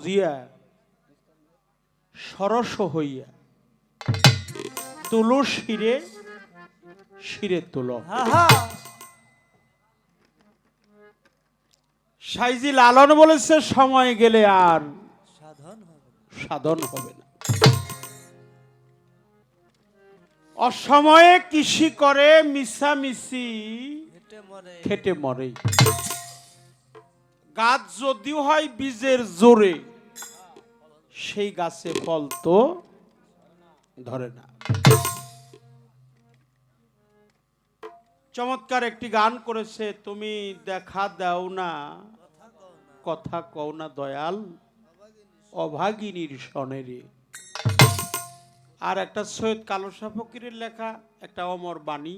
বুঝিয়া সরস হইয়া তুলো শিরে শিরে তুলো। সাইজি লালন বলেছে সময় গেলে আর সাধন হবে না। অসময়ে কৃষি করে মিশামিশি খেটে মরে। গাছ যদিও হয় বীজের জোরে, সেই গাছে ফল তো ধরে না। চমৎকার একটি গান করেছে, তুমি দেখা দাও না কথা কও না দয়াল অভাগিনীর সনেরে। আর একটা সৈয়দ কালো শাহ ফকিরের লেখা একটা অমর বাণী,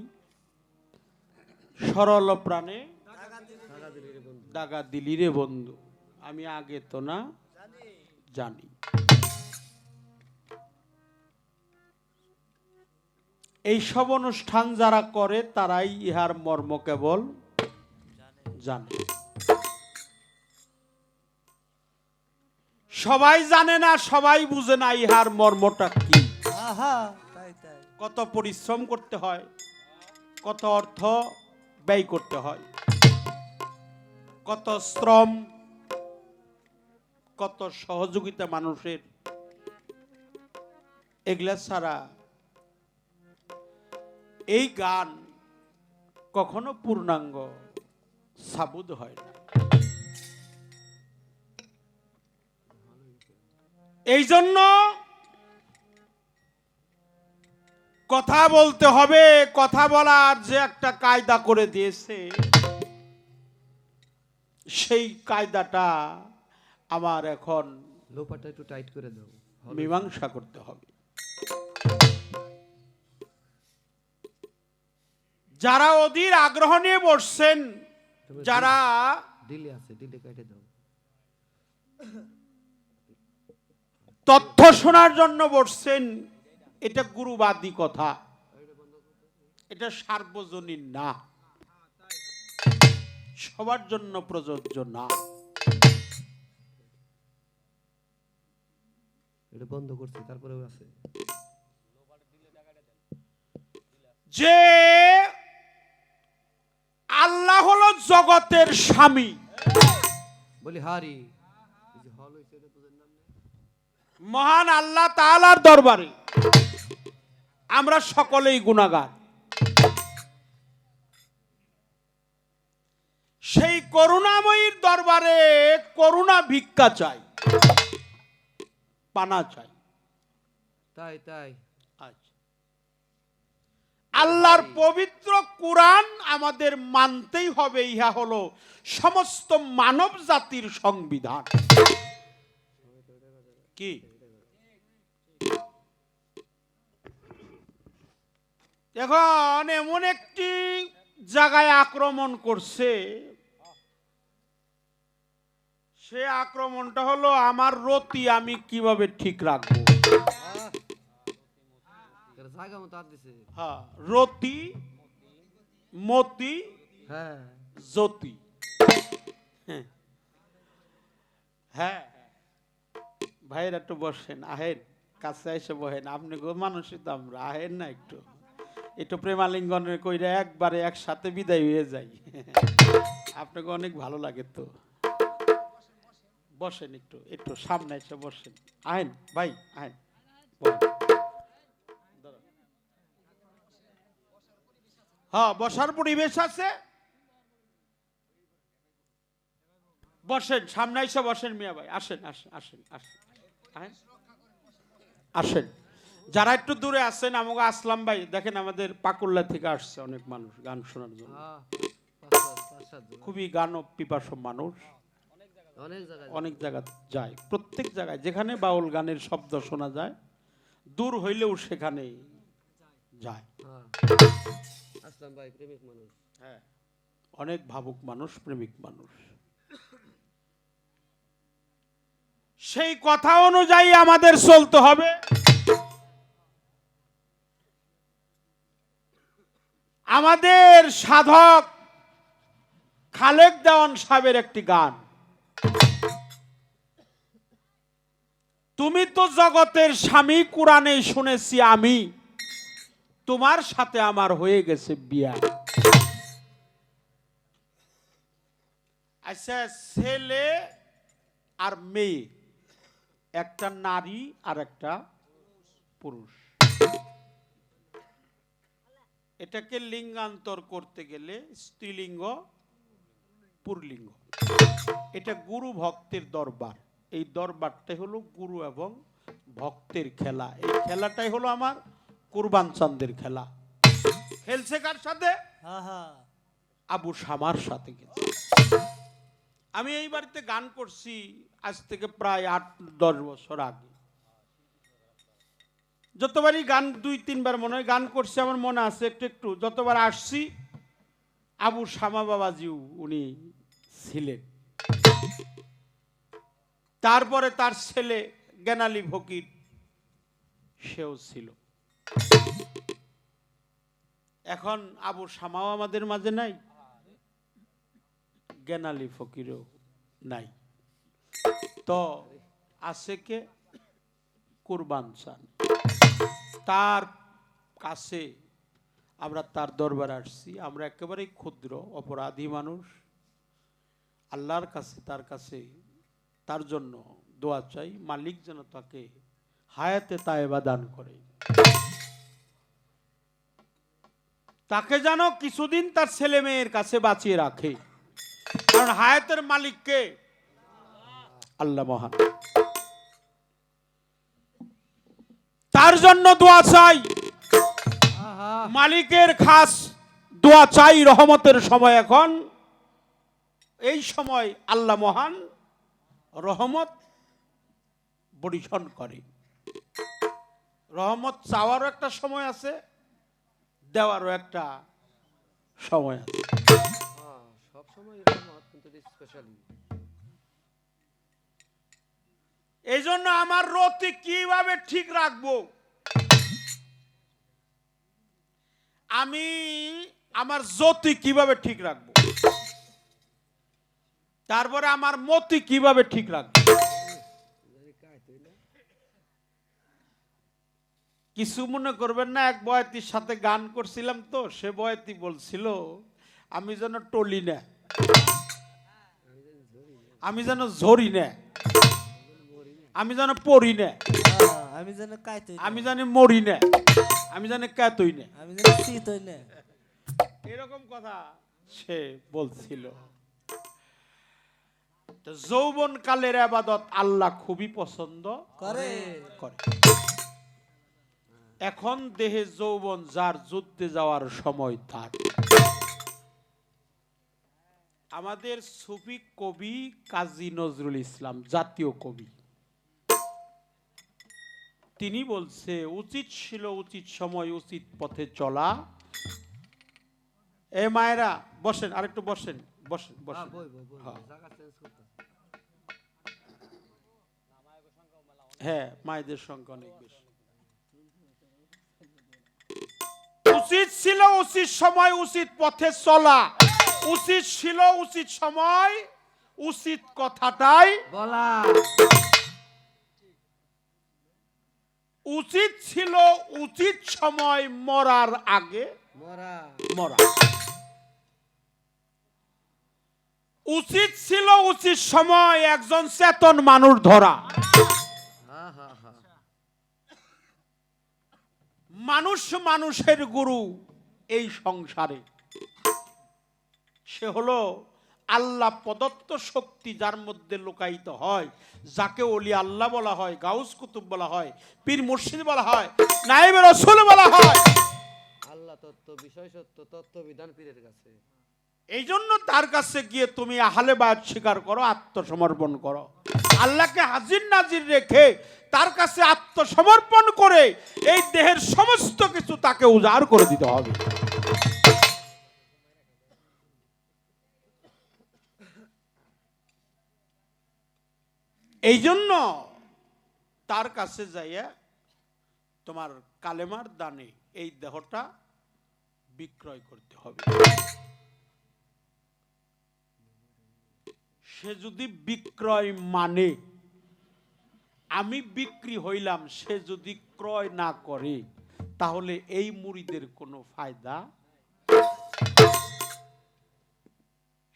সরল প্রাণে দাগা দিলি রে বন্ধু, আমি আগে তো না জানি। এই সব অনুষ্ঠান যারা করে তারাই ইহার মর্ম কেবল জানে। সবাই জানে না, সবাই বুঝে না ইহার মর্মটা কি। কত পরিশ্রম করতে হয়, কত অর্থ ব্যয় করতে হয়, কত শ্রম, কত সহযোগিতা মানুষের। এগুলা ছাড়া এই গান কখনো পূর্ণাঙ্গ সাবুদ হয় না। এই জন্য কথা বলতে হবে, কথা বলার যে একটা কায়দা করে দিয়েছে, সেই কায়দাটা আমার এখন লোপাটা একটু টাইট করে দাও, মীমাংসা করতে হবে। যারা অধীর আগ্রহ নিয়ে বসছেন, যারা দিলে আছে দিলে কেটে দাও, তথ্য শোনার জন্য বসছেন, এটা গুরুবাদী কথা, এটা সার্বজনীন না, সবার জন্য প্রযোজ্য না। এটা বন্ধ করছি তারপরেও আছে। যে আল্লাহ হলো জগতের স্বামী, বলি হারি মহান আল্লাহ তাআলার দরবারে আমরা সকলেই গুনাহগার। সেই করুণাময়ীর দরবারে করুণা ভিক্ষা চাই, পানা চাই। তাই তাই আল্লাহর পবিত্র কুরআন আমাদের মানতেই হবে, ইহা হলো সমস্ত মানব জাতির সংবিধান। কি এখন এমন একটি জায়গায় আক্রমণ করছে, সে আক্রমণটা হলো আমার রতি আমি কিভাবে ঠিক রাখবো। জায়গা মতো আর দিছে। হ্যাঁ, রতি মতি হ্যাঁ জ্যোতি। হ্যাঁ ভাইয়ের একটু বসেন, আহেন কাছে এসে বহেন, আপনি গো মানুষই তো আমরা, আহেন না একটু একটু প্রেমালিঙ্গনের কইরা একবারে একসাথে বিদায় হয়ে যাই, আপনাকে অনেক ভালো লাগে তো। বসেন একটু, একটু সামনে এসে বসেন, আহেন ভাই আহেন। হ্যাঁ বসার পরিবেশ আছে, বসেন সামনে এসে বসেন মিয়া ভাই, আসেন আসেন আসেন আসেন আসেন। যারা একটু দূরে আছেন, আমাকে আসলাম ভাই দেখেন, আমাদের পাকুল্লা থেকে আসছে অনেক মানুষ গান শোনার জন্য, খুবই গান পিপাসু মানুষ, অনেক জায়গা যায়, প্রত্যেক জায়গায় যেখানে বাউল গানের শব্দ শোনা যায় দূর হইলেও সেখানে যায়। আসলাম ভাই প্রেমিক মানুষ, হ্যাঁ অনেক ভাবুক মানুষ, প্রেমিক মানুষ। সেই কথা অনুযায়ী আমাদের চলতে হবে। আমাদের সাধক খালেক দেওয়ান সাহেবের একটি গান, তুমি তো জগতের স্বামী, কোরআনে শুনেছি আমি, তোমার সাথে আমার হয়ে গেছে বিয়া। আচ্ছা, ছেলে আর মেয়ে, একটা নারী আর একটা পুরুষ, এটাকে লিঙ্গান্তর করতে গেলে স্ত্রীলিঙ্গ পুরলিঙ্গ। এটা গুরু ভক্তের দরবার। এই দরবারটাই হলো গুরু এবং ভক্তের খেলা। এই খেলাটাই হলো আমার কুরবান চাঁদের খেলা। খেলছে কার সাথে? আবু শামার সাথে গেছে। আমি এই বাড়িতে গান করছি আজ থেকে প্রায় 8-10 বছর আগে। যতবারই গান 2-3 বার মনে হয় গান করছি, আমার মনে আছে একটু একটু। যতবার আসছি আবু শামা বাবাজিও উনি ছিলেন। তারপরে তার ছেলে জ্ঞানালী ফকির, সেও ছিল। এখন আবু শামাও আমাদের মাঝে নাই, জ্ঞানালী ফকিরও নাই। তো আছে কে? কুরবান চান। তার কাছে আমরা তার দরবারে আসছি। আমরা একেবারেই ক্ষুদ্র অপরাধী মানুষ। আল্লাহর কাছে তার কাছে তার জন্য দোয়া চাই, মালিক যেন তাকে হায়াতে তায়েবা দান করে, তাকে যেন কিছুদিন তার ছেলে মেয়ের কাছে বাঁচিয়ে রাখে। কারণ হায়াতের মালিককে আল্লাহ মহান। তার জন্য দোয়া চাই, মালিকের খাস দোয়া চাই। রহমতের সময় এখন, এই সময় আল্লাহ মহান রহমত বরিশন করে। রহমত চাওয়ারও একটা সময় আছে, দেওয়ারও একটা সময় আছে। সব সময় রহমত, কিন্তু স্পেশালি। এই জন্য আমার রতি কিভাবে ঠিক রাখবো, আমি আমার জ্যোতি কিভাবে ঠিক রাখবো, তারপরে আমার মতি কিভাবে ঠিক রাখবো। কিছু মনে করবেন না, এক বয়াতির সাথে গান করছিলাম, তো সে বয়াতি বলছিল আমি যেন টলি না, আমি যেন ঝরি না, আমি যেন পড়ি না, আমি যেন কাইতই আমি জানি মরি না, আমি জানি কাতই না, আমি যেন শীতই না। এরকম কথা সে বলছিল। তো যৌবন কালের ইবাদত আল্লাহ খুবই পছন্দ করে। করে। এখন দেহে যৌবন যার, যুদ্ধে যাওয়ার সময় তার। আমাদের সুফি কবি কাজী নজরুল ইসলাম, জাতীয় কবি, তিনি বলছে উচিত ছিল উচিত সময় উচিত পথে চলা। এ মায়েরা বসেন, আরেকটু বসেন, বসেন বসেন। হ্যাঁ। হ্যাঁ, মায়েদের সংখ্যা অনেক বেশি। উচিত ছিল উচিত সময় উচিত পথে চলা, উচিত ছিল উচিত সময় উচিত কথাটাই বলা। উচিত ছিল উচিত সময় মরার আগে মরা। মরা, উচিত ছিল উচিত সময় একজন চেতন মানুষ ধরা। মানুষ মানুষের গুরু এই সংসারে, সে হলো আল্লাহ প্রদত্ত শক্তি, যার মধ্যে লুকায়িত হয়, যাকে ওলি আল্লাহ বলা হয়, গাউস কুতুব বলা হয়, পীর মুর্শিদ বলা হয়, নায়েবে রাসূল বলা হয়। আল্লাহ তত্ত্ব, বিষয় সত্য, তত্ত্ব বিধান পীরের কাছে। এই জন্য তার কাছে গিয়ে তুমি আহলে বায়াত স্বীকার করো, আত্মসমর্পণ করো। আল্লাহকে হাজির নাজির রেখে তার কাছে আত্মসমর্পণ করে এই দেহের সমস্ত কিছু তাকে উজাড় করে দিতে হবে। এই জন্য তার কাছে যাইয়া তোমার কালেমার দানে এই দেহটা বিক্রয় করতে হবে। সে যদি বিক্রয় মানে আমি বিক্রি হইলাম, সে যদি ক্রয় না করে তাহলে এই মুরিদের কোনো ফায়দা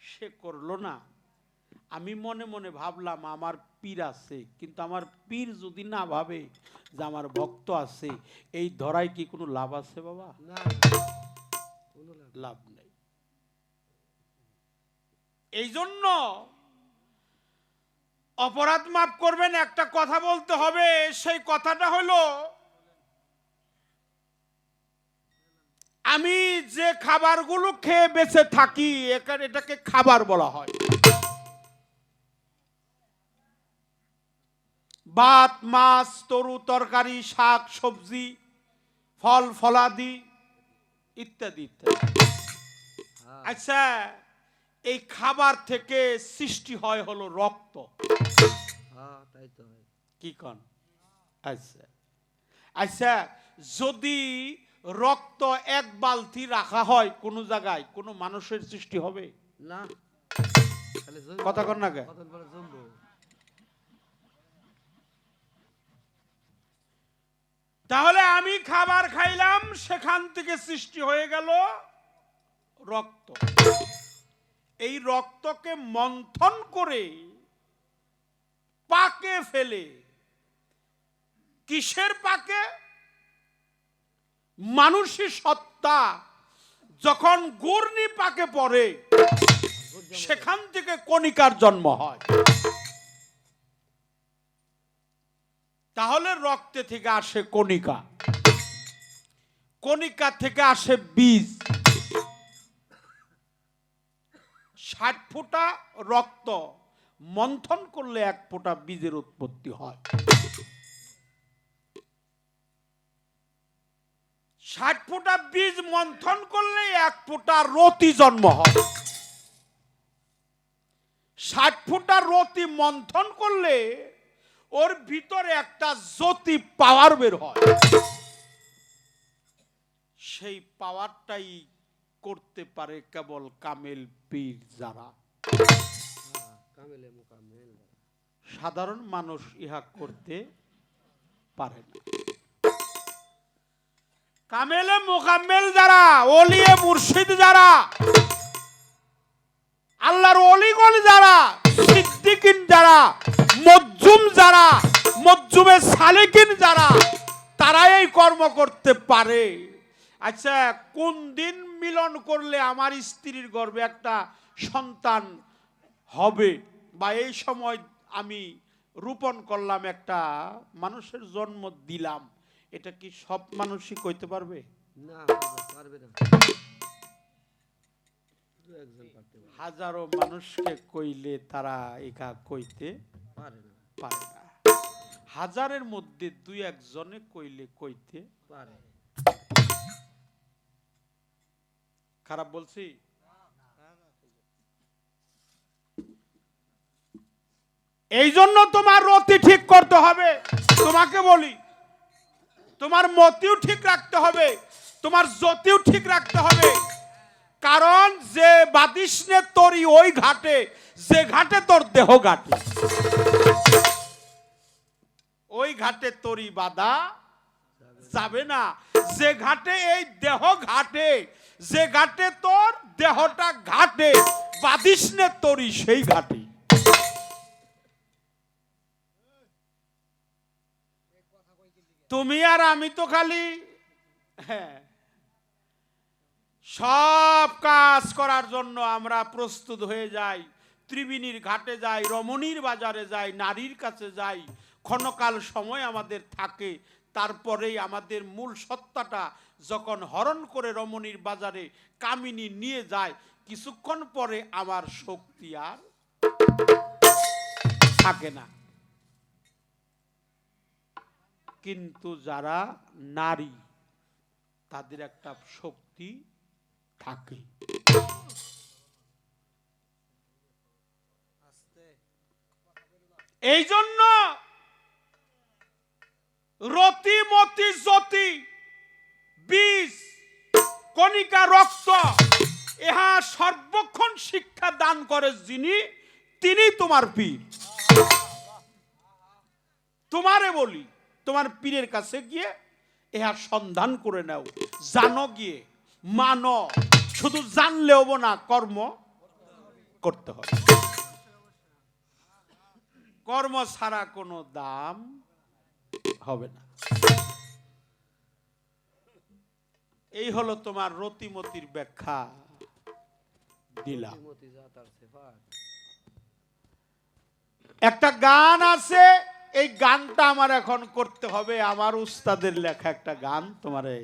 সে করলো না। আমি মনে মনে ভাবলাম আমার পীর আছে, কিন্তু আমার পীর যদি না ভাবে যে আমার ভক্ত আছে, এই ধরায় কি কোনো লাভ আছে বাবা? না কোনো লাভ লাভ নেই। এই জন্য অপরাধ মাফ করবেন, একটা কথা বলতে হবে। সেই কথাটা হলো, আমি যে খাবারগুলো খেয়ে বেঁচে থাকি এটাকে খাবার বলা হয়। ভাত, মাছ, তরু তরকারি, শাক সবজি, ফল ফলাদি ইত্যাদি ইত্যাদি। হ্যাঁ আচ্ছা, এই খাবার থেকে সৃষ্টি হয় হলো রক্ত। হ্যাঁ তাই তো হয় কি কন? আচ্ছা আচ্ছা, যদি রক্ত এক বালতি রাখা হয় কোনো জায়গায়, কোনো মানুষের সৃষ্টি হবে? না খালি জমবো। কথা কন না কে? কতদিন পরে জমবো। তাহলে আমি খাবার খাইলাম, সেখান থেকে সৃষ্টি হয়ে গেল রক্ত। এই রক্তকে মন্থন করে পাকে ফেলে, কিসের পাকে? মানুষই সত্তা যখন ঘূর্ণি পাকে পড়ে সেখান থেকে কণিকার জন্ম হয়। তাহলে রক্তে থেকে আসে কণিকা, কণিকা থেকে আসে বীজ। 60 ফোঁটা রক্ত মন্থন করলে 1 ফোঁটা বীজের উৎপত্তি হয়। 60 ফোঁটা বীজ মন্থন করলে 1 ফোঁটা রতি জন্ম হয়। 60 ফোঁটা রতি মন্থন করলে ওর ভিতরে একটা জ্যোতি পাওয়ার বের হয়। সেই পাওয়ারটাই করতে পারে কেবল কামেল পীর যারা। হ্যাঁ কামেলে মুকাম্মেল। সাধারণ মানুষ ইহা করতে পারে না। কামেলে মুকাম্মেল যারা, ওলিয়ে মুর্শিদ যারা, আল্লাহর ওলিগণ যারা, সিদ্দিকিন যারা, মজ্জুম যারা, মজ্জুমে সালেকিন যারা, তারা এই কর্ম করতে পারে। আচ্ছা, কোন দিন মিলন করলে আমার স্ত্রীর গর্ভে একটা সন্তান হবে, বা এই সময় আমি রোপণ করলাম, একটা মানুষের জন্ম দিলাম, এটা কি সব মানুষই কইতে পারবে? না পারবে না, দু একজন পারতে পারে। হাজারো মানুষকে কইলে তারা একা কইতে পারে না পারে না। হাজারের মধ্যে 2-1 জনে কইলে কইতে পারে। খারাপ বলছি? এই জন্য তোমার রতি ঠিক করতে হবে। তোমাকে বলি, তোমার মতিও ঠিক রাখতে হবে, তোমার জ্যোতিও ঠিক রাখতে হবে। কারণ যে বাদিসনে তোরই ওই ঘাটে, যে ঘাটে তোর দেহ ঘাটে, ওই ঘাটে তোরই বাধা যাবে না। যে ঘাটে এই দেহ ঘাটে, যে ঘাটে তোর দেহটা ঘাটে, বাদিসনে তোরই সেই ঘাটে। তুমি আর আমি তো খালি সব কাজ করার জন্য আমরা প্রস্তুত হয়ে যাই, ত্রিবেণীর ঘাটে যাই, রমণীর বাজারে যাই, নারীর কাছে যাই, ক্ষণকাল সময় আমাদের থাকে। তারপরেই আমাদের মূল সত্তাটা যখন হরণ করে রমণীর বাজারে কামিনী নিয়ে যায়, কিছুক্ষণ পরে আমার শক্তি আর থাকে না। কিন্তু যারা নারী, তাদের একটা শক্তি থাকে। এই জন্য রতি মতি জ্যোতি বীজ কণিকা রক্ত ইহা সর্বক্ষণ শিক্ষা দান করে যিনি, তিনি তোমার পীর। তোমারে বলি তোমার পীরের কাছে গিয়ে ইহার সন্ধান করে নাও, জানো গিয়ে, মানো। শুধু জানলেও না, কর্ম করতে হবে। কর্ম ছাড়া কোনো দাম হবে না। এই হলো তোমার রতিমতির ব্যাখ্যা দিলাম। মতি যা তার সেফাত। একটা গান আছে, এই গানটা আমার এখন করতে হবে। আমার উস্তাদের লেখা একটা গান তোমারে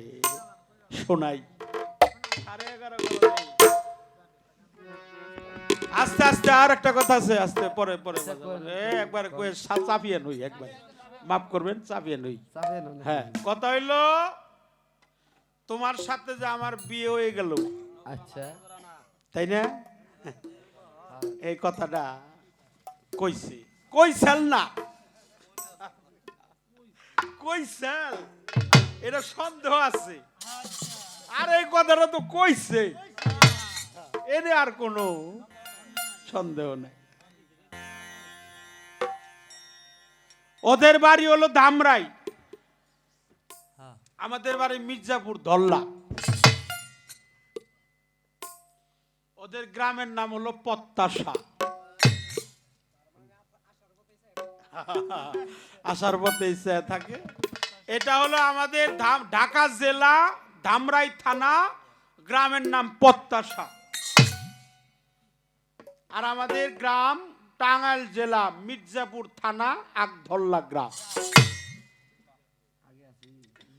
শোনাই। 11:30 করে নেই। আস্তে আস্তে আর একটা কথা আছে, আস্তে পরে পরে একবার কয়ে চাপিয়ে নই, একবার মাফ করবেন, চাপিয়ে নই। চাবে না। হ্যাঁ, কথা হইলো তোমার সাথে যে আমার বিয়ে হয়ে গেল, আচ্ছা। তাই না? এই কথাটা কইছে, কইছেন না, কইছেন, এটা সন্দেহ আছে। আর এই কথাটা তো কইছে, এনে আর কোনো সন্দেহ নাই। ওদের বাড়ি হলো ধামরাই, হ্যাঁ আমাদের বাড়ি মির্জাপুর ধল্লা। ওদের গ্রামের নাম হলো পত্তাশা। আসার পথে ইচ্ছা থাকে। এটা হলো আমাদের ঢাকা জেলা ধামরাই থানা, গ্রামের নাম পত্তাশা। আর আমাদের গ্রাম টাঙ্গাইল জেলা মির্জাপুর থানা আগধল্লা গ্রাম।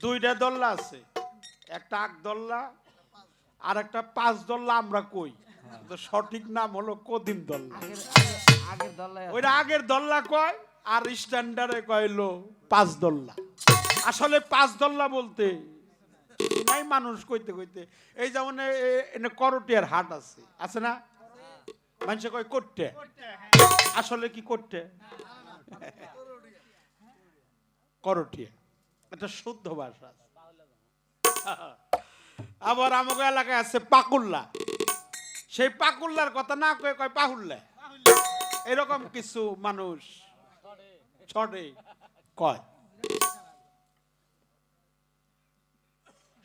দুইটা দল্লা আছে, একটা আগদল্লা আর একটা 5 দল্লা আমরা কই। তো সঠিক নাম হলো কদিম দল্লা। আগের দল্লায় ওইটা আগের দল্লা কয়, আর স্ট্যান্ডার্ডে কইলো 5 দল্লা। আসলে 5 দল্লা বলতে নাই মানুষ কইতে কইতে। এই যেমন এনে করটিয়ার হাট আছে, আছে না? মানুষ কয় করতে, আসলে কি করতে? করটিয়া, এটা শুদ্ধ ভাষা। আবার আমাকে এলাকায় আছে পাকুল্লা, সেই পাকুল্লার কথা না কয়ে কয় পাহুল্লা। এরকম কিছু মানুষ ছড়ে কয়।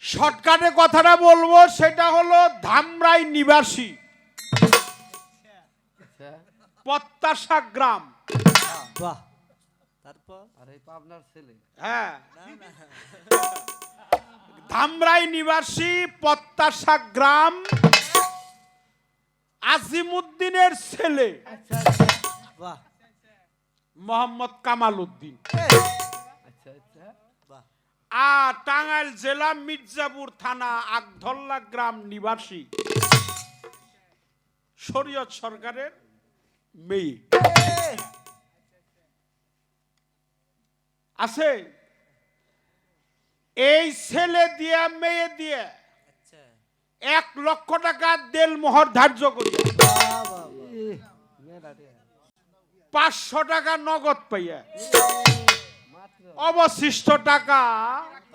শর্টকাটে কথাটা বলবো, সেটা হলো ধামরাই নিবাসী, আচ্ছা। পত্তাশা গ্রাম। বাহ, তারপর আর এই পাবনার ছেলে। হ্যাঁ, না না ধামরাই নিবাসী, পত্তাশা গ্রাম, আজিমুদ্দিনের ছেলে আচ্ছা বাহ মোহাম্মদ কামাল উদ্দিন। আচ্ছা আচ্ছা। বাহ আর টাঙ্গাইল জেলা মির্জাপুর থানা আগধল্লা গ্রাম নিবাসী, শরীয়ত সরকারের মেয়ে আছে। এই ছেলে দিয়ে মেয়ে দিয়ে আচ্ছা 1 লক্ষ টাকা দেল মোহর ধার্য করি, বাহ বাহ মেয়েরা রে। 500 টাকা নগদ পাইয়া মাত্র অবশিষ্ট টাকা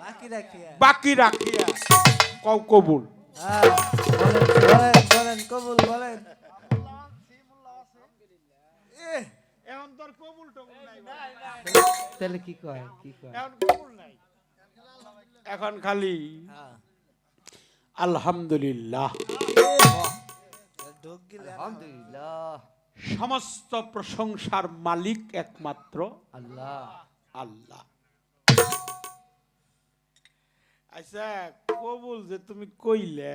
বাকি রাখিয়া বাকি রাখিয়া কও কবুল। হ্যাঁ বলেন বলেন বলেন কবুল বলেন এখন তোর কবুল টবুল নাই, তাহলে কি কয় কি কয়? এখন কবুল নাই, এখন খালি হ্যাঁ আলহামদুলিল্লাহ। বাহ ঢোক গিলে আলহামদুলিল্লাহ। সমস্ত প্রশংসার মালিক একমাত্র আল্লাহ। আল্লাহ। আচ্ছা, কবুল যে তুমি কইলে,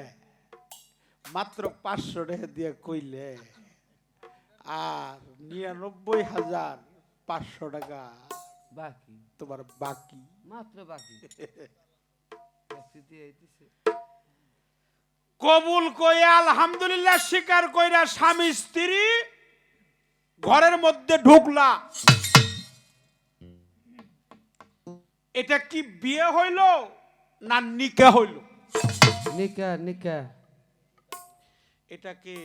মাত্র 500 টাকা দিয়ে কইলে, আর 99,500 টাকা বাকি তোমার বাকি। মাত্র বাকি। দিয়ে দিছে। কবুল কইয়া আলহামদুলিল্লাহ স্বীকার কইরা স্বামী স্ত্রী ঘরের মধ্যে ঢুকলা। এটা কি বিয়ে হইল না নিকাহ হইল? নিকা নিকা এটাকে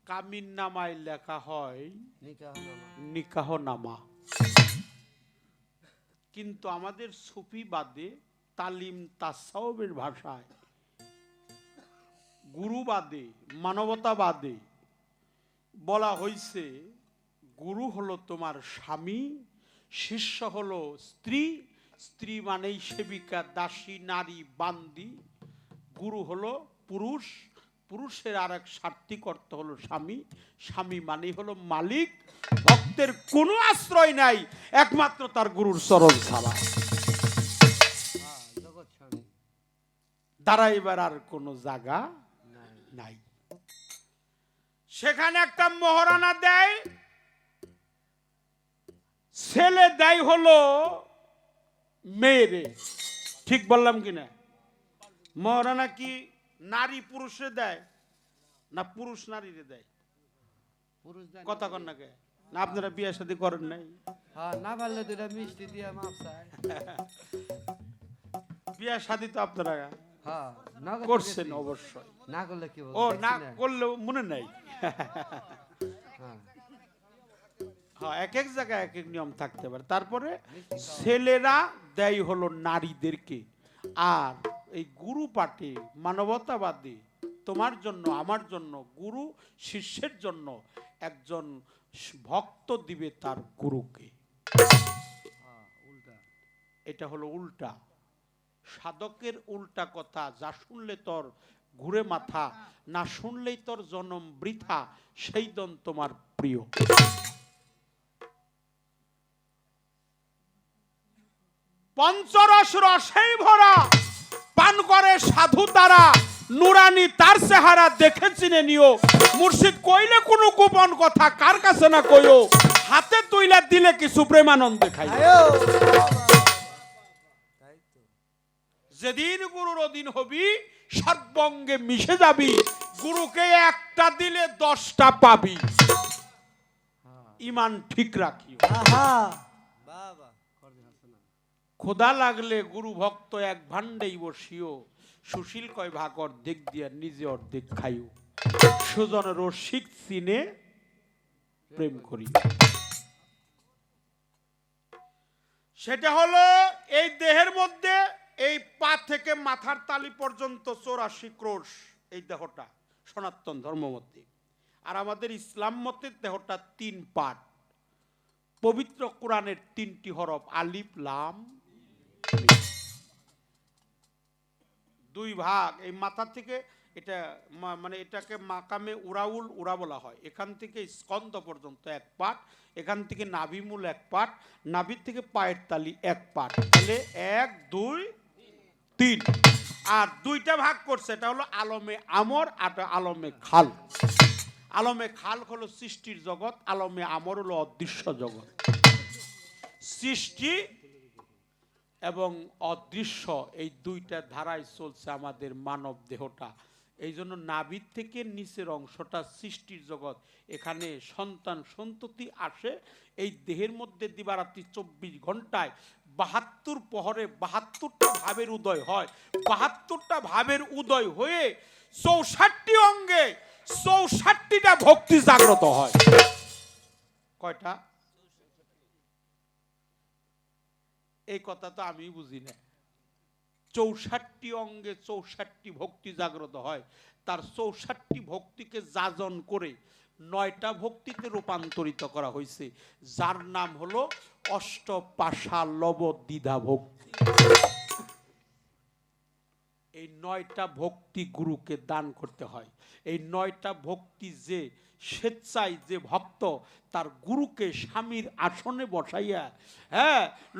কামিন নামায় লেখা হয় নিকা হলো না। নিকাহ নামা। কিন্তু আমাদের সুফি বাদে তালিম তাসাউফের ভাষায়, গুরুবাদে, মানবতাবাদে বলা হয়েছে গুরু হলো তোমার স্বামী, শিষ্য হলো স্ত্রী, স্ত্রী মানেই সেবিকা, দাসী, নারী, বান্দি। গুরু হলো পুরুষ, পুরুষের আর এক সাত্ত্বিক অর্থ হলো স্বামী, স্বামী মানেই হলো মালিক। ভক্তের কোনো আশ্রয় নাই একমাত্র তার গুরুর চরণ ছাড়া, জগৎ স্বামী দাঁড়াইবার আর কোনো জায়গা নাই। সেখানে একটা মহারানা দেয়, ছেলে দেয় হলো মেয়েরে। ঠিক বললাম কিনা? মহারানা কি নারী পুরুষে দেয় না পুরুষ নারীরে দেয়? পুরুষ দেয় না। কথা কন না কে? না আপনারা বিয়ে শাদী করেন নাই? হ্যাঁ, না পারলে দুইটা মিষ্টি দিয়ে মাপ চায়। বিয়ে শাদী তো আপনারা হ্যাঁ, না করলে করছেন কি? অবশ্যই। না করলে কি ও বলবো? না করলেও মনে নাই। হ্যাঁ, হ্যাঁ, এক এক জায়গায় এক এক নিয়ম থাকতে পারে। তারপরে ছেলেরা দেয় হলো নারীদেরকে। আর এই গুরু পাঠে মানবতাবাদী, তোমার জন্য আমার জন্য, গুরু শিষ্যের জন্য একজন ভক্ত দিবে তার গুরুকে। হ্যাঁ, উল্টা। এটা হলো উল্টা, সাধকের উল্টা কথা। যা শুনলে তোর ঘুরে মাথা, না শুনলেই তোর জনম বৃথা, সেই দন তোমার প্রিয়। পঞ্চরস রসেই ভরা, পান করে সাধু তারা, নুরানি তার চেহারা দেখে চিনে নিও। মুর্শিদ কইলে কোনো গোপন কথা কার কাছে না কইও, হাতে তুইলা দিলে কিছু প্রেমানন্দে খাই। আয়ো তাই তো যেদিন গুরুর অধীন হবি সর্বঙ্গে মিশে যাবি, গুরুকে একটা দিলে 10টা পাবি। ইমান ঠিক রাখিও। আহা বাবা খোদা লাগলে গুরু ভক্ত এক ভান্ডেই বসিও, সুশীল কয় ভাগ অর্ধেক দিয়া নিজে অর্ধেক খাইও, সুজন রসিক চিনে প্রেম করি। সেটা হলো এই দেহের মধ্যে এই পা থেকে মাথার তালি পর্যন্ত 84 ক্রোশ এই দেহটা সনাতন ধর্ম মতে। আর আমাদের ইসলাম মতে দেহটা 3 পার্ট। পবিত্র কোরআনের 3টি হরফ আলিফ লাম মিম। 2 ভাগ। এই মাথা থেকে এটা মানে এটাকে মাকামে উরাউল উরা বলা হয়। এখান থেকে স্কন্দ পর্যন্ত 1 পার্ট, এখান থেকে নাভিমূল 1 পার্ট, নাভির থেকে পায়ের তালি 1 পার্ট। তাহলে 1 2 3। আর 2টা ভাগ করছে, এটা হলো আলমে আমর আর আলমে খাল। আলমে খাল হলো সৃষ্টির জগৎ, আলমে আমর হলো অদৃশ্য জগৎ। সৃষ্টি এবং অদৃশ্য এই 2টা ধারায় চলছে আমাদের মানব দেহটা। এই জন্য নাভির থেকে নিচের অংশটা সৃষ্টির জগৎ, এখানে সন্তান সন্ততি আসে। এই দেহের মধ্যে দিবারাত্রি 24 ঘন্টায় 72 প্রহরে 72টা ভাবের উদয় হয়। 72টা ভাবের উদয় হয়ে 64টি অঙ্গে 64টা ভক্তি জাগ্রত হয়। কয়টা? এই কথা তো আমি বুঝি না। 64টি অঙ্গে 64টি ভক্তি জাগ্রত হয়। তার 64টি ভক্তিকে যাজন করে 9টা ভক্তিতে রূপান্তরিত করা হয়েছে, যার নাম হলো অষ্টপাশা লব দ্বিধা ভক্তি। এই 9টা ভক্তি গুরুকে দান করতে হয়। এই 9টা ভক্তি যে স্বেচ্ছায় যে ভক্ত তার গুরুকে স্বামীর আসনে বসাইয়া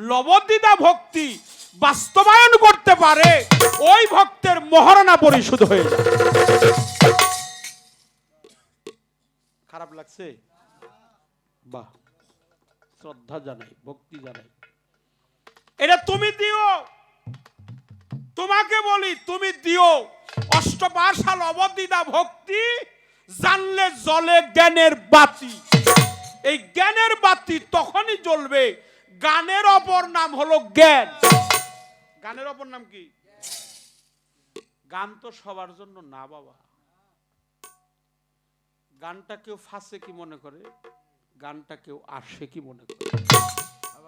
লবদ্বিধা ভক্তি বাস্তবায়ন করতে পারে, ওই ভক্তের মহারণা পরিশোধ হয়ে যায়। খারাপ লাগছে? বাহ, শ্রদ্ধা জানাই, ভক্তি জানাই। এটা তুমি দিও, তোমাকে বলি তুমি দিও। অষ্টপাশা লবদ্বিধা ভক্তি জানলে জ্বলে জ্ঞানের বাতি। এই জ্ঞানের বাতি তখনই জ্বলবে, গানের অপর নাম হলো জ্ঞান। গানের অপর নাম কি? গান তো সবার জন্য না বাবা। গানটা কেউ ফাঁসে কি মনে করে, গানটা কেউ আসে কি মনে করে,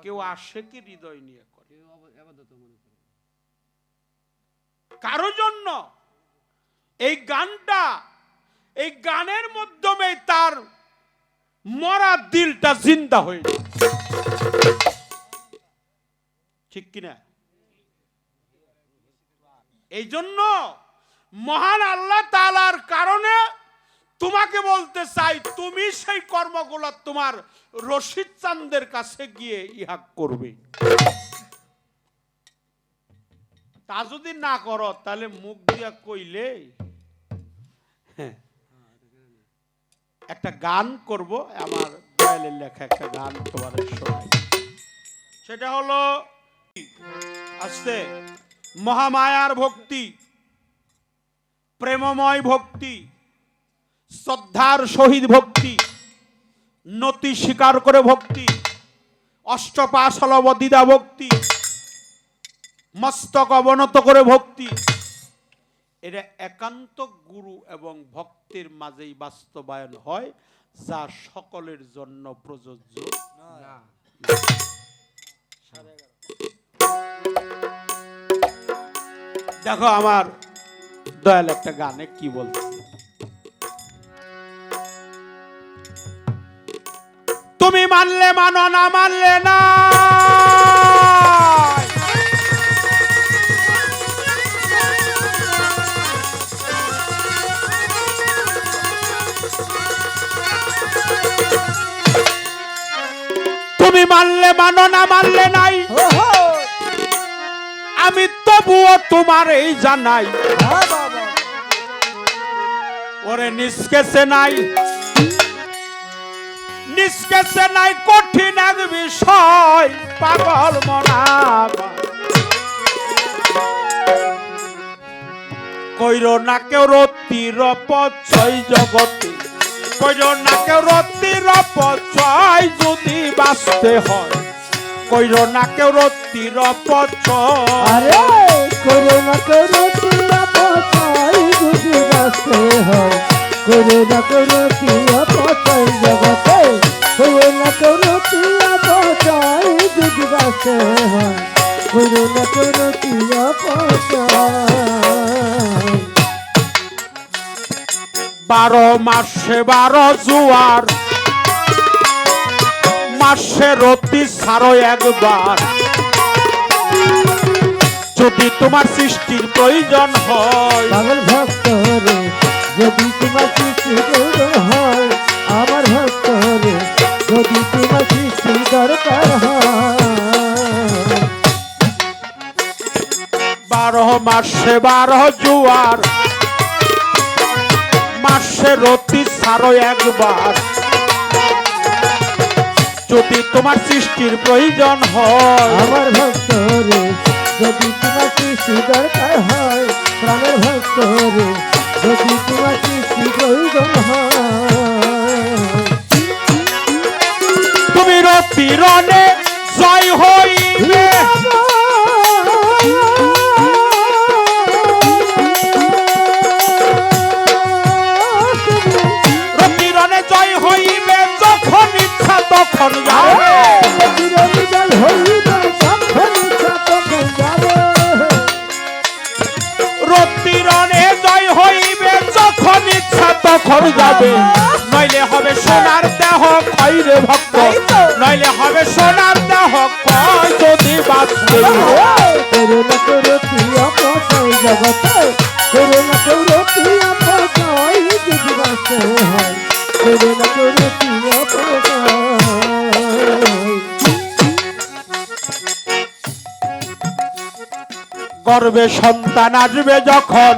কেউ আসে কি হৃদয় নিয়ে করে, কারো জন্য। এই গানটা, এই গানের মাধ্যমে তার মরা দিলটা জিন্দা হয়ে যায়। ঠিক কিনা? এই জন্য মহান আল্লাহ তাআলার কারণে তোমাকে বলতে চাই, তুমি সেই কর্মগুলো তোমার রশিদ চাঁদের কাছে গিয়ে ইহা করবে। তা যদি না করো তাহলে মুখ দিয়া কইলে একটা গান করব, আমার দয়ালের লেখা একটা গান তোমাদের শোনাই। সেটা হলো আস্তে মহামায়ার ভক্তি, প্রেমময় ভক্তি, শ্রদ্ধার সহিত ভক্তি, নতি স্বীকার করে ভক্তি, অষ্টপাশল বদিদা ভক্তি, মস্তক অবনত করে ভক্তি, এটা একান্ত গুরু এবং ভক্তের মাঝেই বাস্তবায়ন হয়, যা সকলের জন্য প্রযোজ্য না। দেখো আমার দয়াল একটা গানে কি বলছে, তুমি মানলে মানো না মানলে না, তুমি মানলে মানো না মানলে নাই, আমি তবুও তোমার এই জানাই, ওরে নিষ্কেছে নাই, নিষ্কেছে নাই কঠিন এক বিষয়, পাগল মনা কইর না কেউ রতির অপচয় জগতে, কইর না কেউ রতির অপচয়, যদি বাঁচতে হয় কইর না কেউ রতির অপচয়, আরে করোনা করতি অপচয় যদি বাঁচতে হয়, করোনা করতি অপচয় জগতে, করোনা করতি অপচয় যদি বাঁচতে হয়, করোনা করতি অপচয়। 12 মাসে 12 জোয়ার, মাসে রতি ছাড়ো একবার, যদি তোমার সৃষ্টির প্রয়োজন হয়, পাগল ভক্ত রে যদি তোমার সৃষ্টি প্রয়োজন হয়, আমার ভক্ত রে যদি তোমার সৃষ্টি দরকার হয়, 12 মাসে 12 জোয়ার, মাসে রতি ছাড়ো একবার, যদি তোমার সৃষ্টির প্রয়োজন হয়, আমার ভক্ত রে যদি তোমার সৃষ্টি দরকার হয়, প্রাণের ভক্ত রে যদি তোমার সৃষ্টি প্রয়োজন হয়, তুমি রতি রণে জয় হইবে, রতি রণে জয় হইবে, যখন ইচ্ছা তখন যাবে, রতি রণে জয় হইবে, যখন ইচ্ছা তখন যাবে, নইলে হবে সোনার দেহ ক্ষয় রে ভক্ত, নইলে হবে সোনার দেহ ক্ষয়, যদি বাঁচতে হয়। করোনা করতি অপচয় জগতে, করোনা করতি অপচয় যদি বাঁচতে হয়, করোনা করতি অপচয়। গর্বে সন্তান আসবে যখন,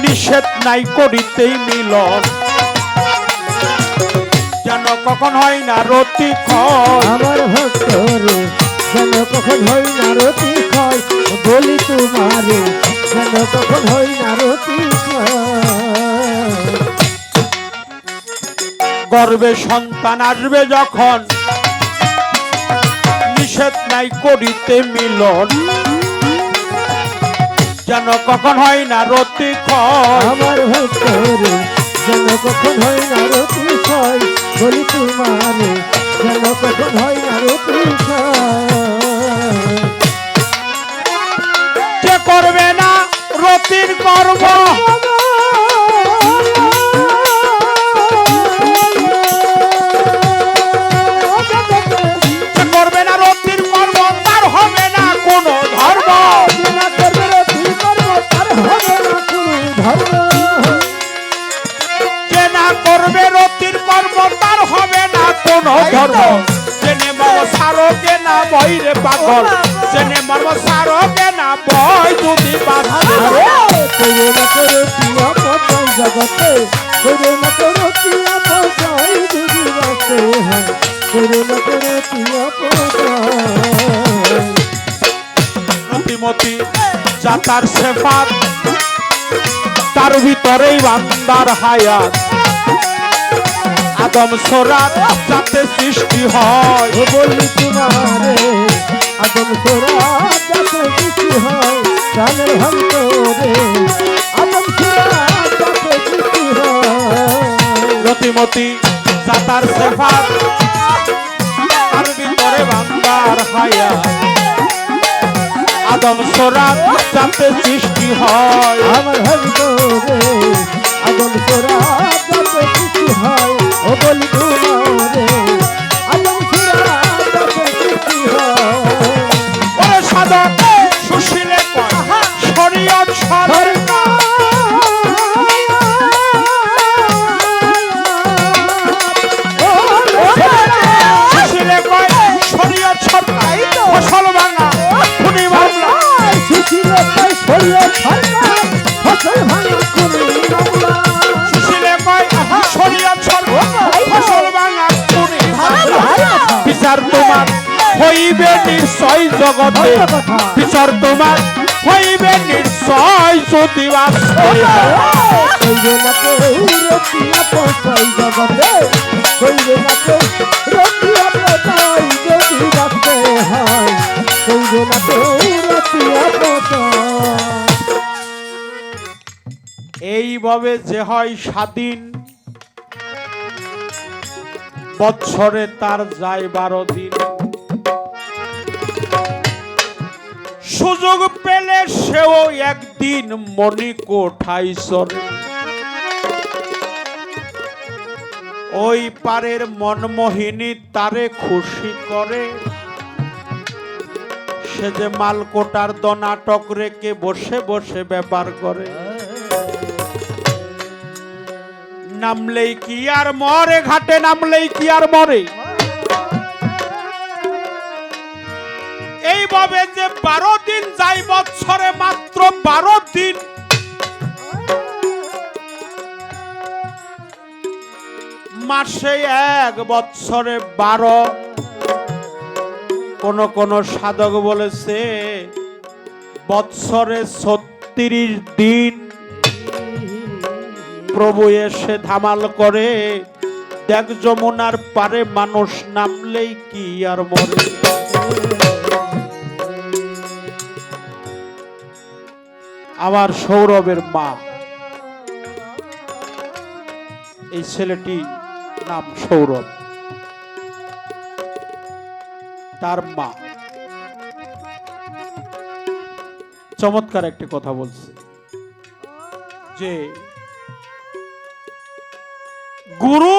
নিষেধ নাই করিতেই মিলন, যেন কখন হয় না রতি ক্ষয়, আমার ভক্ত রে যেন কখন হই না রতি ক্ষয়, বলি তোমারে যেন কখন হই না রতি ক্ষয়। গর্বে সন্তান আসবে যখন, নিষেধ নাই করিতে মিলন, যেন কখন হয় না রতি ক্ষয়, আমার ভক্ত রে যেন কখন হই না রতি ক্ষয়, বলি তোমারে যেন কখন হই না রতি ক্ষয়। যে করবে না রতির কর্ম, যে করবে না রতির কর্ম, কে না বই রে পাগল জেনে মর্ম সারো কে না বই যদি বাঁচতে কইরে না করো পিয়া পচাই জগতে কইরে না করো পিয়া পচাই যদি রাস্তে হয় কইরে না করো পিয়া পচাই মতিমতি যাতার সেফাত তার ভিতরেই বান্দার হায়াত আদম সোরাত যাতে সৃষ্টি হয় ও বলি তোমারে আদম সোরা যাতে সৃষ্টি হয় প্রাণের ভক্তরে আদম সোরা যাতে সৃষ্টি হয় রতিমতি যাতার সেফাত তার ভিতরে বান্দার হায়াত আদম সোরাত যাতে সৃষ্টি হয় আমার ভক্তরে আদম সোরা যাতে সৃষ্টি হয় ও বলি তোমারে আদম সোরা যাতে সৃষ্টি হয় ওরে সাধক সুশীলে কয় শরীয়ত সরকার সুশীলে কয় শরীয়ত সরকার ফসল ভাঙা খুনি মামলা সুশীলে কয় শরীয়ত সরকার ফসল ভাঙা খুনি মামলা সুশীলে কয় শরীয়ত সরকার ফসল ভাঙা খুনি মামলা বিচার তোমার হইবে নিশ্চয় জগতে বিচার তোমার হইবে নিশ্চয় যদি বাঁচতে কইবে না কেউ রতিয়া পৌঁছাই জগতে কইবে না কেউ রতিয়া পৌঁছাই যদি রাখতে হয় কইবে না কেউ রতিয়া পৌঁছাই এইভাবে যে হয় স্বাধীন বৎসরে তার যায় 12 দিন সুযোগ পেলে সেও একদিন মনি কোঠায় চড়ে ওই পারের মনমোহিনী তারে খুশি করে সে যে মালকোটার দনাটক রেখে বসে বসে ব্যাপার করে নামলেই কি আর মরে ঘাটে নামলেই কি আর মরে এইভাবে যে 12 দিন যাই বৎসরে মাত্র 12 দিন মাসে 1 বৎসরে 12 কোন সাধক বলেছে বৎসরে 36 দিন প্রভু এসে ধামাল করে দেখ যমুনার পারে মানুষ নামলেই কি আর মরে আমার সৌরভের মা এই ছেলেটি নাম সৌরভ তার মা চমৎকার একটি কথা বলছে যে গুরু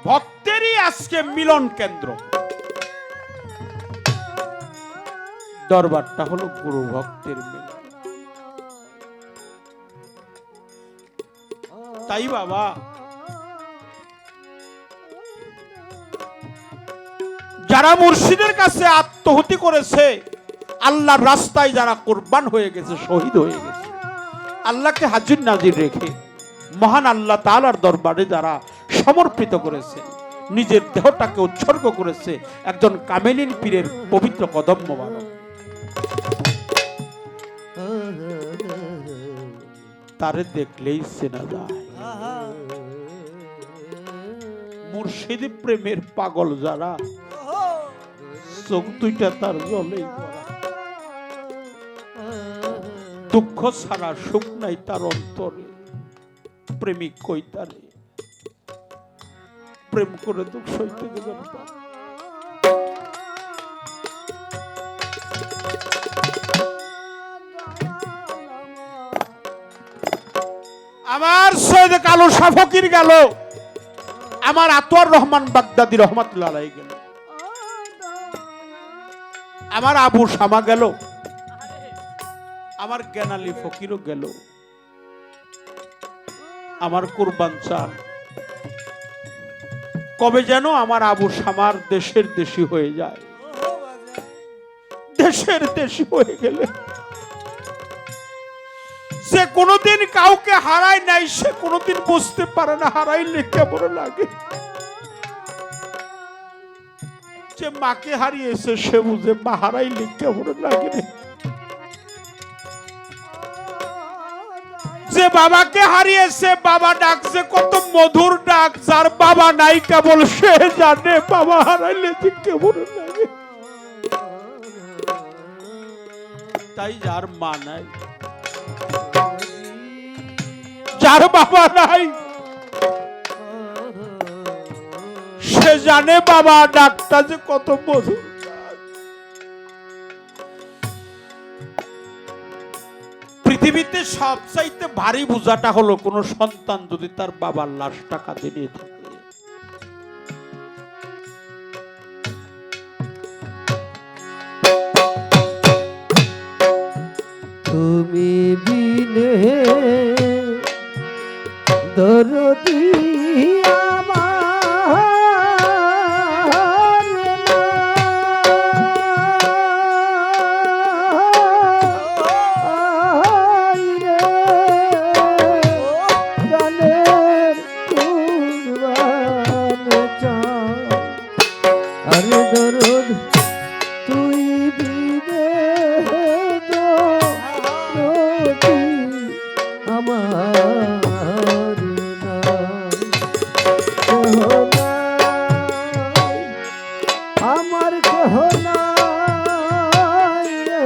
ভক্তেরই আজকে মিলন কেন্দ্র দরবারটা হলো গুরু ভক্তের মিলন তাই বাবা যারা মুর্শিদের কাছে আত্মহুতি করেছে আল্লাহর রাস্তায় যারা কোরবান হয়ে গেছে শহীদ হয়ে গেছে আল্লাহকে হাজির নাজির রেখে মহান আল্লাহ তাআলার দরবারে যারা সমর্পিত করেছে নিজের দেহটাকে উৎসর্গ করেছে একজন কামেলিন পীরের পবিত্র কদম মোবারক তারে দেখলেই চেনা যায় মুর্শিদ প্রেমের পাগল যারা চোখ দুইটা তার জলেই ভরা দুঃখ ছাড়া সুখ নাই তার অন্তরে প্রেমিক কই তারে প্রেম করে দুঃখ সইতে দেবেন আমার সৈয়দ কালো শাহ ফকির গেল আমার আতোয়ার রহমান বাগদাদি রহমাতুল্লাহ আলাইহি গেল আমার আবু শামা গেল আমার জ্ঞানালী ফকিরও গেল আমার কুরবান চাঁদ কবে যেন আমার আবু সামার দেশের দেশি হয়ে যায়। দেশের দেশি হয়ে গেলে যে কোনোদিন কাউকে হারায় নাই, সে কোনোদিন বুঝতে পারে না হারাইলে কেমন লাগে। যে মাকে হারিয়েছে সে বুঝে মা হারাইলে কেমন লাগে। যে বাবাকে হারিয়েছে বাবা ডাক যে কত মধুর ডাক, যার বাবা নাই কেবল সে জানে বাবা হারাইলে যে কেমন লাগে। তাই যার মা নাই, যার বাবা নাই, সে জানে বাবা ডাকটা যে কত মধুর। পৃথিবীতে সবচাইতে ভারী বোঝাটা হলো কোন সন্তান যদি তার বাবার লাশটা কাঁধে নিয়ে থাকে। তুমি বিনে দরদি আমার নাই রে, গানের কুরবান চাই। আরে দরদ তুই বিনে আমার আমার কেহ নাই রে,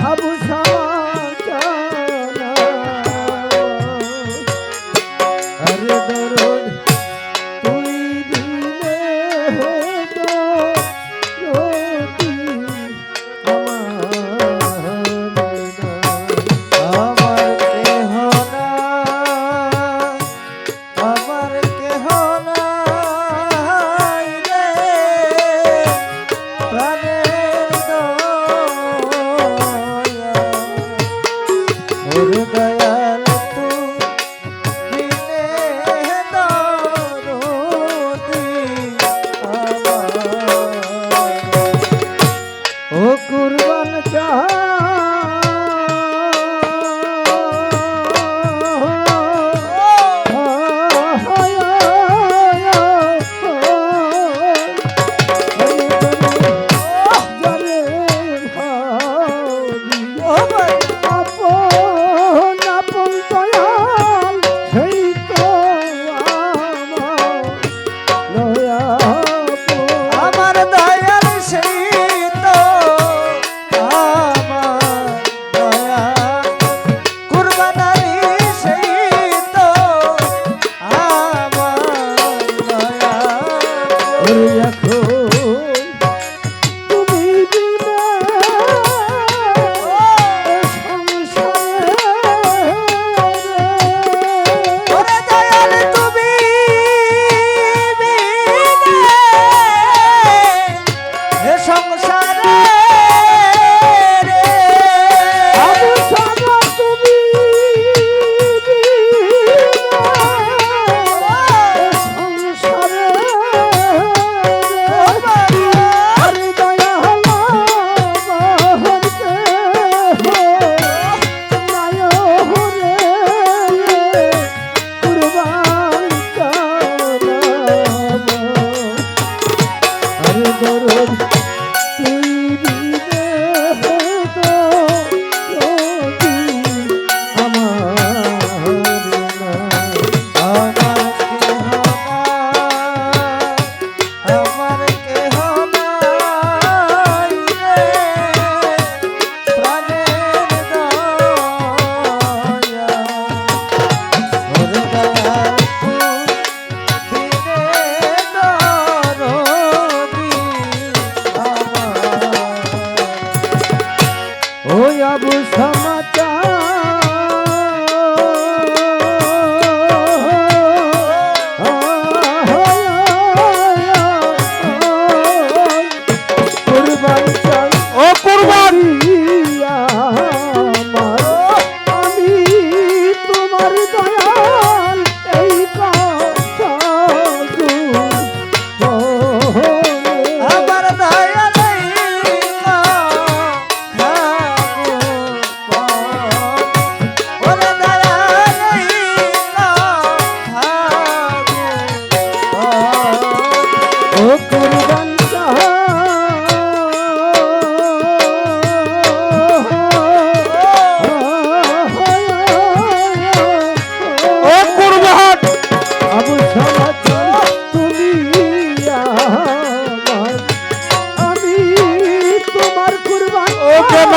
আবু সামানা। আরে দরদ তুই দিলে দরদি কুরবান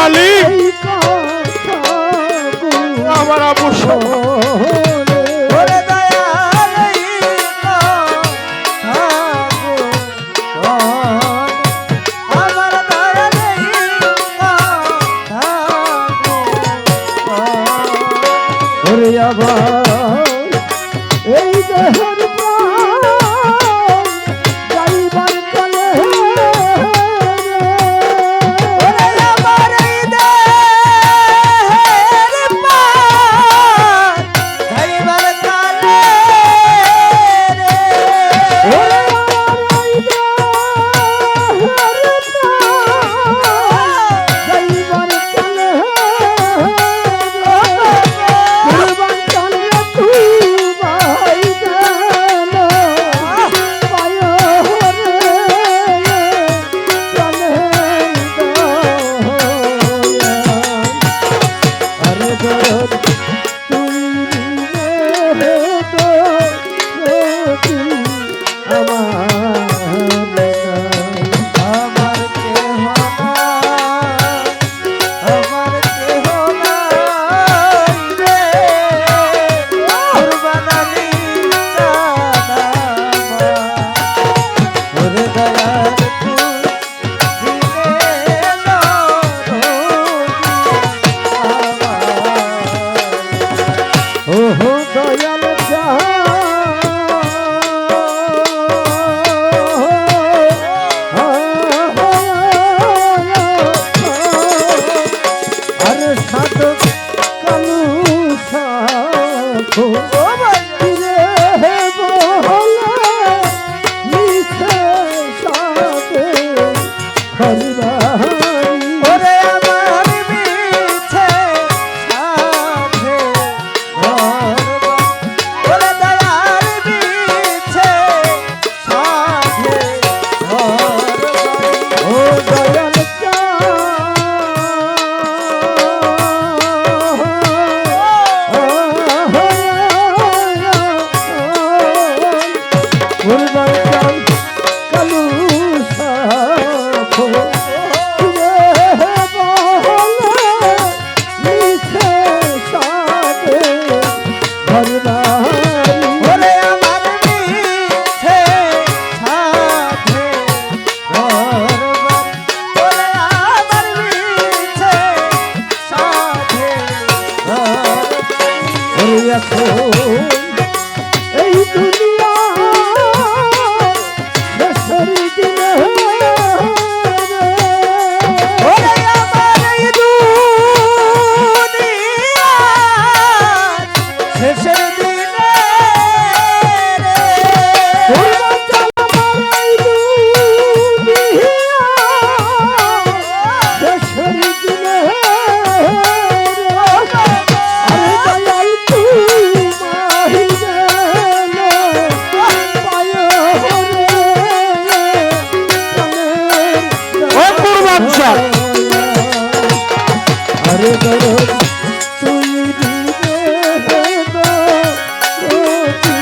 মালিক এই কথা গো আমার আবু বলে। ওরে দয়াল এই কথা গো আমার দয়াল এই কথা গো ওরে আবার এই দেহের প্রাণ যাইবার কালে ওরে আমার এই দেহের পার যাইবার কালে রে ওরে আমার এই দেহের প্রাণ যাইবার কালে কুরবান কালে তুই ভাই গেল পায় রে প্রাণে আরে দরদ তুই রে তো রতি আমার আমার কেহ নাই রে কুরবানি জানা ওরে দয়াল তুই দিলে ওহো দয়াল আরে সাধক কালু সাধু রে বহলে মিছে সাধে খরবারি ওরে আমার মিছে সাথে ওরে দয়াল মিছে সাথে ও দয়াল কুরবান কালু সাফো রে বহলে মিছে সাথে ঘরবারি ওরে আমার মিছে সাথে ওরে আমার মিছে সাথে ওরে এখন এই দুনিয়া শেষের দিনে ওরে আমার এই দুনিয়া শেষের দিনে রে কুরবান চালাবার এই দুনিয়া শেষের দিনে আরে দয়াল তুই মাহি গেলে পায় ও কুরবান শাহ আরে দরদ তুই দিবে তো রতি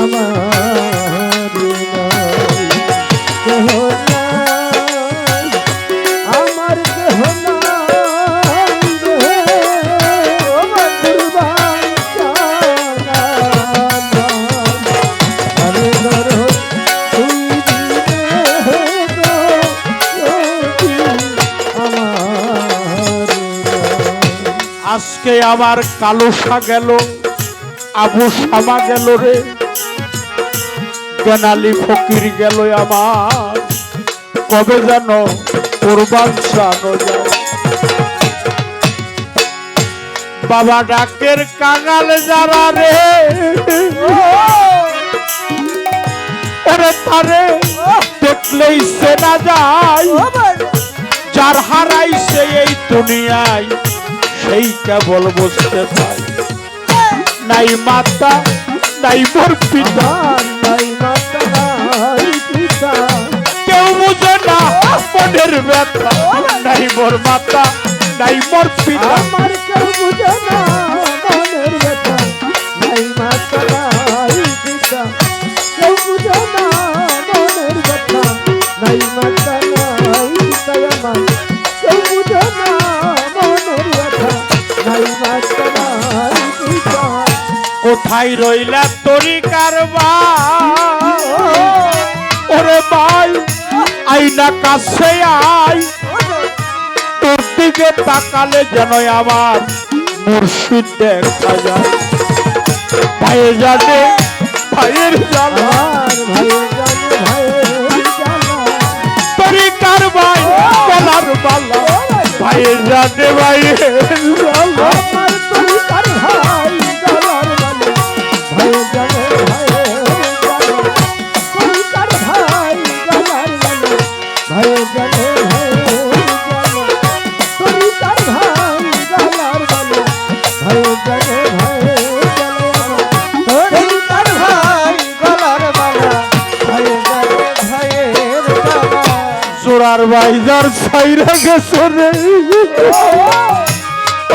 আমার নাই কেহ নাই আমার কেহ নাই রে কুরবান জানা আরে দরদ তুই দিবে তো রতি আমার নাই আজকে আমার কালুসা গেল আবু শামা গেল রে বেনালি ফকির গেল আমার কবে যেন কোরবান শানো যায় বাবা ডাকের কাঙাল যারা রে ওরে তারে দেখলেই চেনা যায় যার হারাইছে এই দুনিয়ায় সেই কেবল বুঝতে পায় নাই মাতা নাই মোর পিতা আমার নাই মাতা নাই পিতা কেউ বুঝে না মনের ব্যথা নাই মোর মাতা নাই মোর পিতা আমার কেউ বুঝে না মনের ব্যথা নাই মাতা নাই পিতা কেউ বুঝে না মনের ব্যথা নাই মাতা নাই পিতা আমার কেউ বুঝে না ভাই রইলা তরি কারবার ওরে ভাই আইনা কাছে আই তোর দিকে তাকালে যেন আমার মুর্শিদ দেখা যায় ভাইয়ের জানে ভাইয়ের জানা তরি কারবার গলার বালা ভাইয়ের জানে ভাইয়ের জানা জোরার বাইজার ছাইরা গেছে রে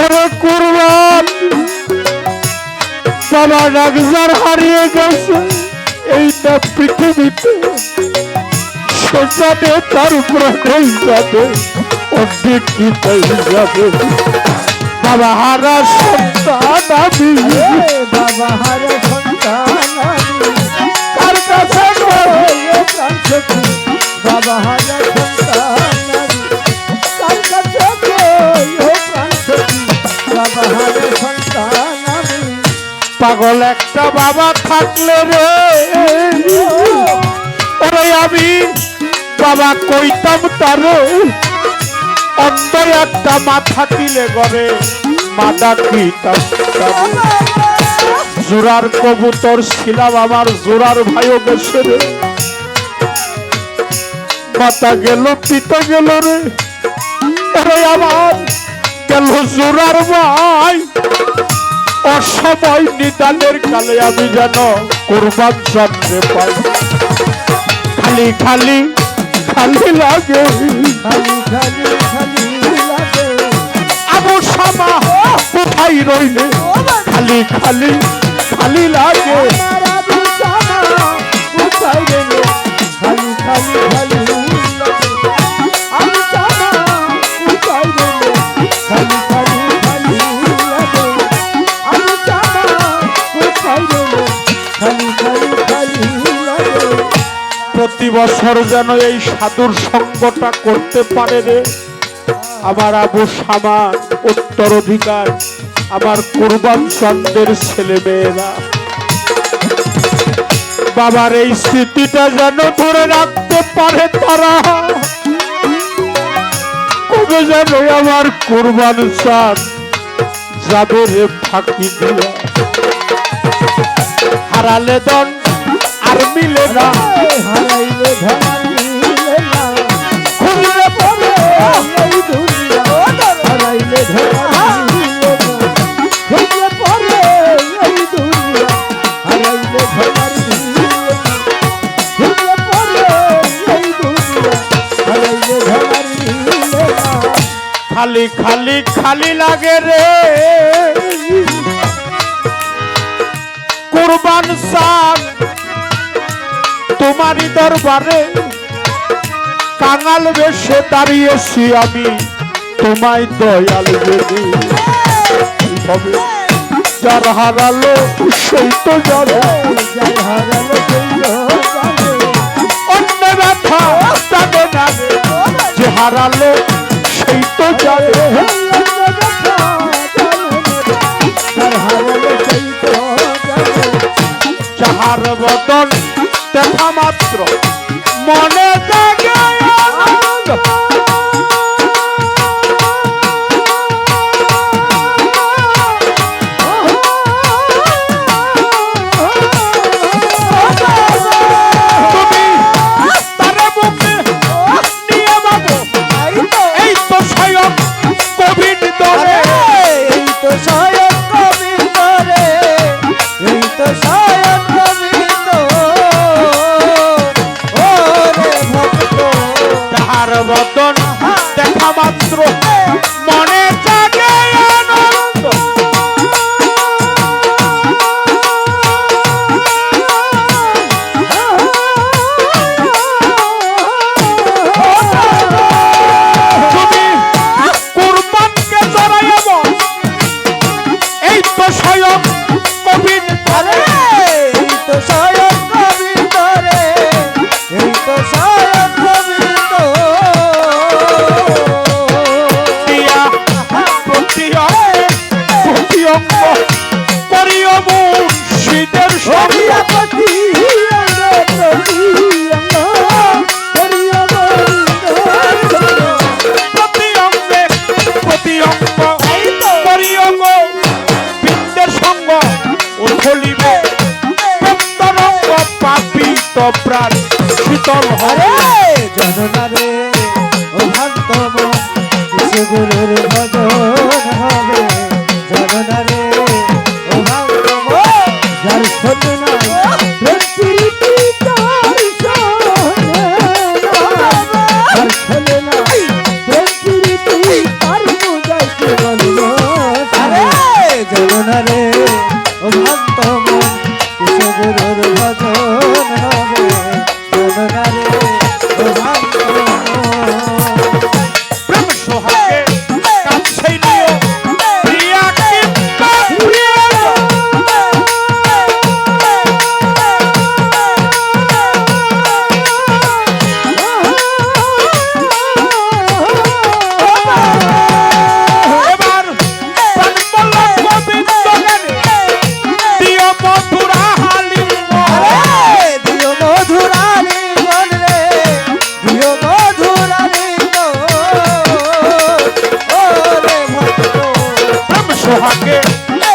ওরে কুরবান বাবা ডাকজার হারিয়ে গেছে এইটা পৃথিবীতে সেখানে তার প্রাণেই যাবে অর্ধেক কি তাই যাবে বাবা হারা সন্তান আমি বাবা হারা সন্তান কার কাছে প্রাণ সখী বাবা হারা সন্তান কার কাছে প্রাণ সখী বাবা হারা সন্তান পাগল একটা বাবা থাকলে রে ওরে আমি বাবা কইতাম তারে অন্তর একটা মা থাকিলে ঘরে মা ডাকিতাম জোরার কবুতর ছিলাম আমার জোরার ভাইও গেছে রে মাতা গেল পিতা গেল রে ওরে আমার গেল জোরার ভাই অসময় নিদানের কালে আমি যেন কুরবান জানতে পাই খালি খালি খালি লাগে খালি খালি খালি লাগে আবু শামা কোথায় রইলে খালি খালি খালি লাগে আমার আবু শামা কোথায় গেলে খালি খালি খালি লাগে আবু শামা কোথায় গেলে খালি খালি খালি লাগে আবু শামা কোথায় গেলে খালি খালি খালি লাগে প্রতি বছর যেন এই সাধুর সঙ্গটা করতে পারে রে আমার আবু শামা উত্তরাধিকার আমার কুরবান চন্দ্রের ছেলে মেয়েরা বাবার এই স্মৃতিটা যেন ধরে রাখতে পারে তারা কবে যেন আমার কুরবান চাঁদ যাবে রে ফাঁকি দিয়া হারালে দন আর মিলে না হারাইলে ধরা মিলে না ঘুরলে পরে এই দুনিয়া হারাইলে ধরা মিলে না খুঁজে পড়ে এই দুনিয়া হারাইলে ধরা মিলে না খুঁজে পড়ে এই দুনিয়া হারাইলে ধরা মিলে না খালি খালি খালি লাগে রে কুরবান চাঁদ তোমারই দরবারে কাঙাল বেশে দাঁড়িয়েছি আমি তোমায় দয়াল বেদি হবে যার হারালো সেই তো জানে যাই হারালো সেই জানে অন্য ব্যথা জানে না রে। যে হারালো সেই তো জানে যাহার বদন দেখা মাত্র মনে জাগে আনন্দ। তুমি তারে বুকে নিয়ে বাবু এই তো স্বয়ং কোভিড দরে এই তো স্বয়ং গোবিন্দ রে এই তো স্বয়ং গোবিন্দ ও রে ভক্ত যাহার বদন দেখা মাত্র মনে জাগে আনন্দ। তুমি কুরবানকে জড়াইব এই তো স্বয়ং কোভিড দরে রে ও ভক্ত মন কিছু গুরুর ভজন হবে জানা রে ও ভক্ত মন যার শোনে নাই প্রেম প্রীতি তার শোনে যার শোনে নাই প্রেম প্রীতি তার বুঝাইতে বললো আরে জানা রে ও ভক্ত মন কিছু গুরুর ভজন হবে জানা রে ও ভক্ত প্রেম সোহাগে কাছে নিও প্রিয়া কিংবা প্রিয়জন। এবার প্রাণবল্লভ গোবিন্দ গানে দিও মধুরা হালিঙ্গ। দিও মধুরানী মন রে দিও মধুরানী ও রে ভক্ত প্রেম সোহাগে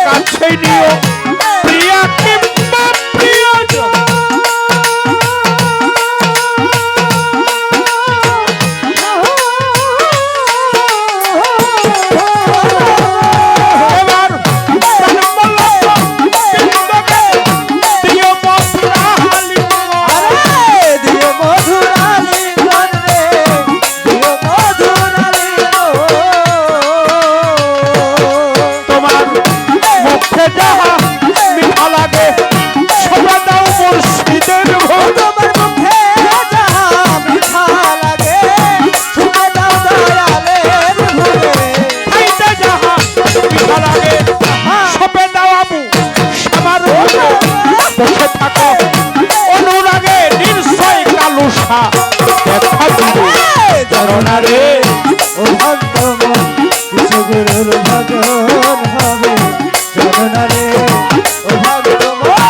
কাছে নিও প্রিয়া কিংবা প্রিয়জন। এবার প্রাণবল্লভ গোবিন্দ গানে দিও মধুরা হালিঙ্গ। আরে দিও মধুরানী মন রে দিও মধুরানী তোমার মুখে যাহা মিঠা লাগে সবা দাও মুর্শিদের ভোগ। তোমার মুখে যাহা মিঠা লাগে শুনে দাও দয়ালের ভোগে খাইতে যাহা মিঠা লাগে সবে দাও আবু আমার ভোগে। বসে থাকো অনুরাগে নিশ্চয় কালুসা দেখা দিবে জানা রে ও ভক্ত মন কিছু গুরুর ভজন হবে জানা রে ও ভক্ত মন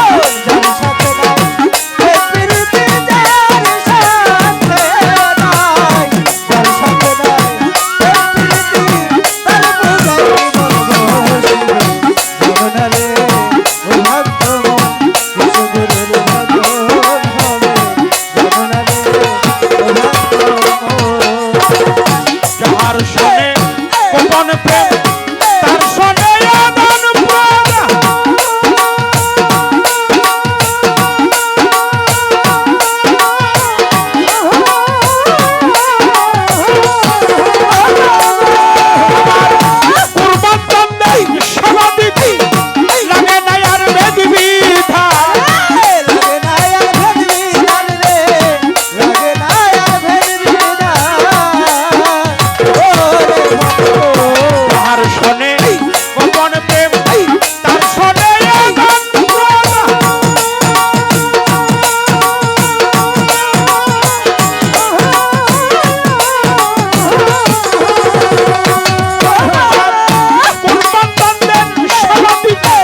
যার সাথে নাই এ প্রীতি যার সাথে নাই যার সাথে নাই এ প্রীতি তার বুঝাই বলবো জানা রে ও ভক্ত মন কিছু গুরুর ভজন হবে জানা রে ও ভক্ত মন যাহার শোনে গোপন প্রেম তার শোনে আদান প্রাণ। কুরবান দেই সেবা দিতি লাগে না আর বেদি বিধা। লাগে না আর ভেদবি দান রে লাগে না আর ভেদবি দান ও রে ভক্ত যাহার শোনে গোপন প্রেম তার শোনে আদান প্রাণ। কুরবান দেন সেবা দিতি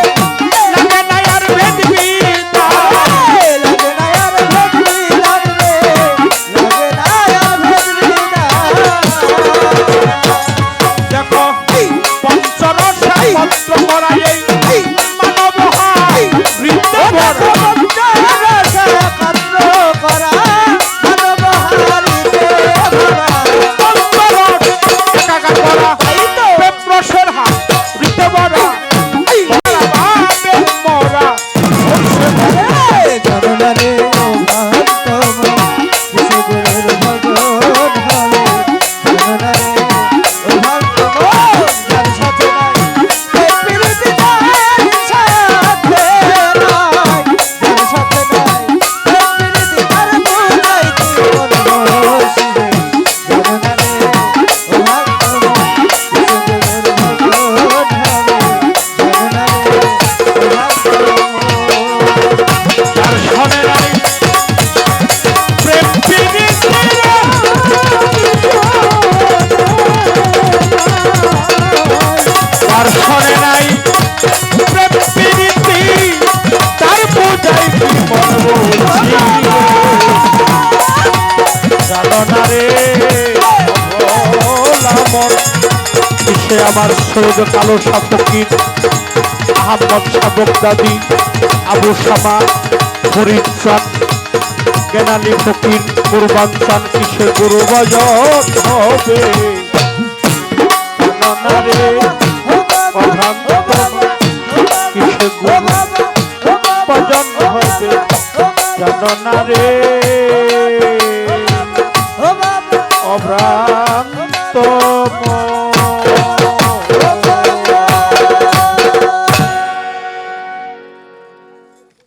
লাগে না আর বেদি বিধা। লাগে না আর ভেদবি দান রে লাগে না আর ভেদবি দান দেখো পঞ্চরসা পত্র করাই মানব হাই বৃদ্ধ ভরা। পঞ্চরস একাকার করা প্রেমরসের হাত বৃদ্ধ ভরা। মরা ভাবে মরা হইছে মরা। যার শোনে নাই প্রেম প্রীতি তার শোনে নাই প্রেম প্রীতি তার বোঝাই কি মন বলছি। জানো না রে অবলামন সে আমার সৈয়দ কালো সাপকির আহমদ সাবক দাদি আবু শামা ফরিদ চাঁদ জ্ঞানালী ফকির কুরবান চান কিসে গুরু ভজন হবে জানো না রে অভ্রান্ত কিসে গুরু ভজন হবে জানো না রে অভ্রান্ত